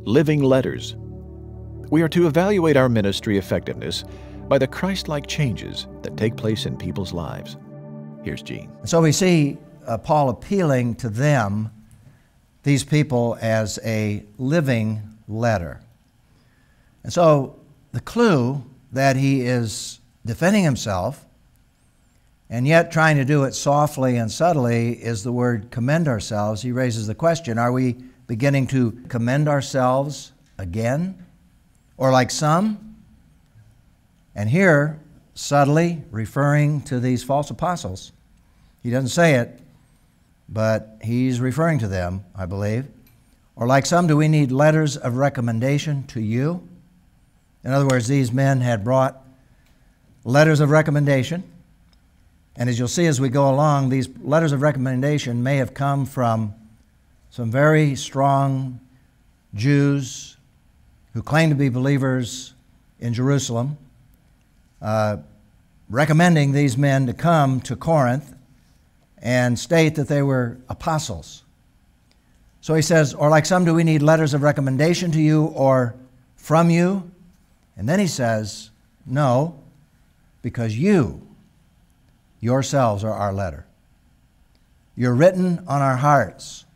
living letters. We are to evaluate our ministry effectiveness by the Christ-like changes that take place in people's lives. Here's Gene. So we see Paul appealing to them, these people, as a living letter. And so the clue that he is defending himself and yet trying to do it softly and subtly is the word commend ourselves. He raises the question, are we beginning to commend ourselves again? Or like some? And here, subtly referring to these false apostles. He doesn't say it, but he's referring to them, I believe. Or like some, do we need letters of recommendation to you? In other words, these men had brought letters of recommendation. And as you'll see as we go along, these letters of recommendation may have come from some very strong Jews who claimed to be believers in Jerusalem, recommending these men to come to Corinth and state that they were apostles. So he says, or like some, do we need letters of recommendation to you or from you? And then he says, no, because you yourselves are our letter. You're written on our hearts,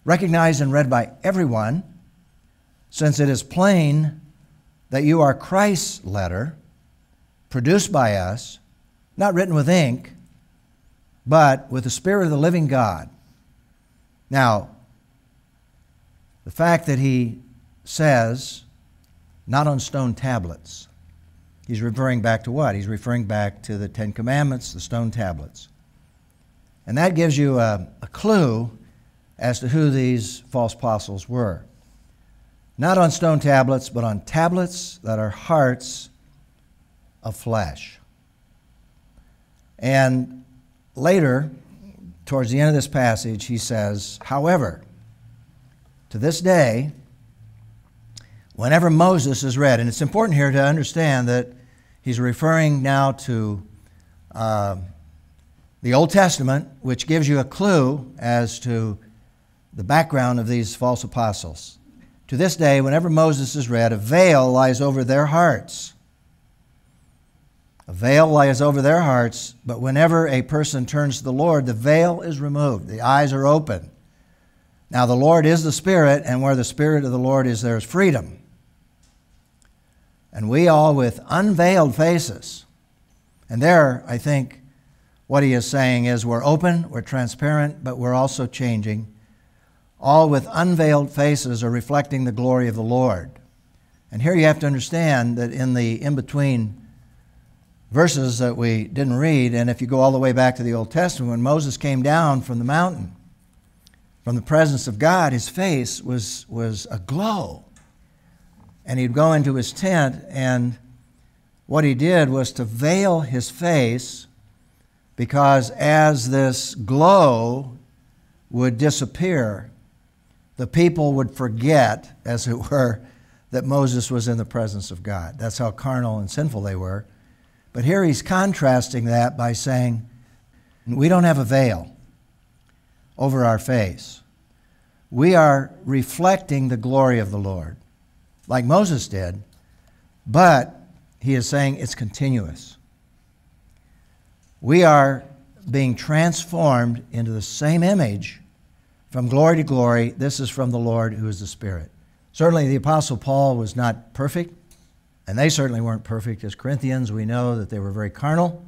recognized and read by everyone, since it is plain that you are Christ's letter, produced by us, not written with ink, but with the Spirit of the living God. Now, the fact that he says, not on stone tablets, he's referring back to what? He's referring back to the Ten Commandments, the stone tablets. And that gives you a clue as to who these false apostles were. Not on stone tablets, but on tablets that are hearts of flesh. And later, towards the end of this passage, he says, however, to this day, whenever Moses is read, and it's important here to understand that he's referring now to the Old Testament, which gives you a clue as to the background of these false apostles. To this day, whenever Moses is read, a veil lies over their hearts. A veil lies over their hearts, but whenever a person turns to the Lord, the veil is removed. The eyes are open. Now, the Lord is the Spirit, and where the Spirit of the Lord is, there is freedom. And we all with unveiled faces. And there, I think, what he is saying is we're open, we're transparent, but we're also changing. All with unveiled faces are reflecting the glory of the Lord. And here you have to understand that in the in-between verses that we didn't read, and if you go all the way back to the Old Testament, when Moses came down from the mountain, from the presence of God, his face was aglow. And he'd go into his tent, and what he did was to veil his face, because as this glow would disappear, the people would forget, as it were, that Moses was in the presence of God. That's how carnal and sinful they were. But here he's contrasting that by saying, we don't have a veil over our face. We are reflecting the glory of the Lord, like Moses did, but he is saying it's continuous. We are being transformed into the same image from glory to glory. This is from the Lord who is the Spirit. Certainly the Apostle Paul was not perfect, and they certainly weren't perfect. As Corinthians, we know that they were very carnal,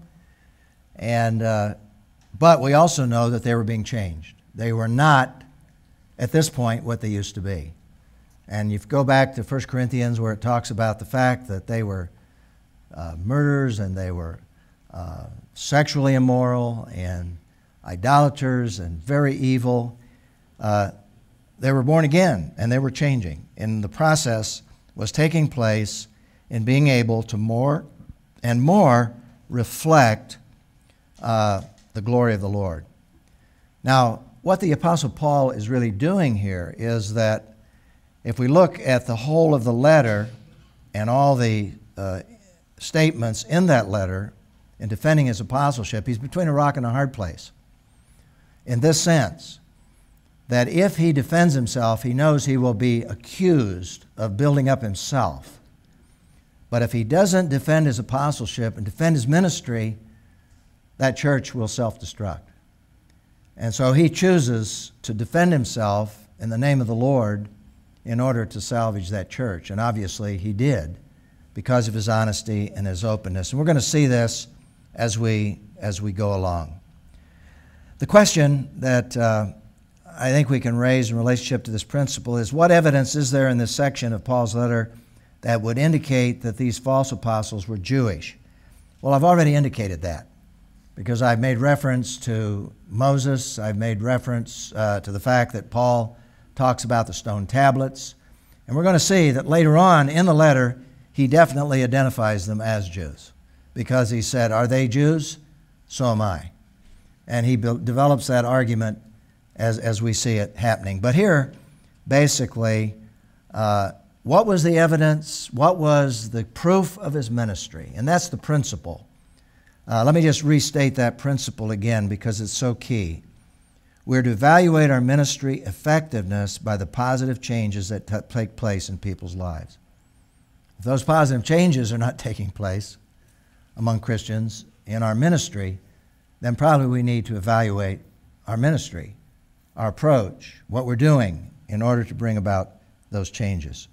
but we also know that they were being changed. They were not, at this point, what they used to be. And you go back to 1 Corinthians where it talks about the fact that they were murderers and they were sexually immoral and idolaters and very evil. They were born again and they were changing. And the process was taking place in being able to more and more reflect the glory of the Lord. Now, what the Apostle Paul is really doing here is that if we look at the whole of the letter and all the statements in that letter in defending his apostleship, he's between a rock and a hard place. In this sense, that if he defends himself, he knows he will be accused of building up himself. But if he doesn't defend his apostleship and defend his ministry, that church will self-destruct. And so he chooses to defend himself in the name of the Lord in order to salvage that church. And obviously he did because of his honesty and his openness. And we're going to see this as we go along. The question that I think we can raise in relationship to this principle is, what evidence is there in this section of Paul's letter that would indicate that these false apostles were Jewish? Well, I've already indicated that, because I've made reference to Moses. I've made reference to the fact that Paul talks about the stone tablets. And we're going to see that later on in the letter, he definitely identifies them as Jews, because he said, are they Jews? So am I. And he develops that argument as we see it happening. But here, basically, what was the evidence? What was the proof of his ministry? And that's the principle. Let me just restate that principle again, because it's so key. We're to evaluate our ministry effectiveness by the positive changes that take place in people's lives. If those positive changes are not taking place among Christians in our ministry, then probably we need to evaluate our ministry, our approach, what we're doing in order to bring about those changes.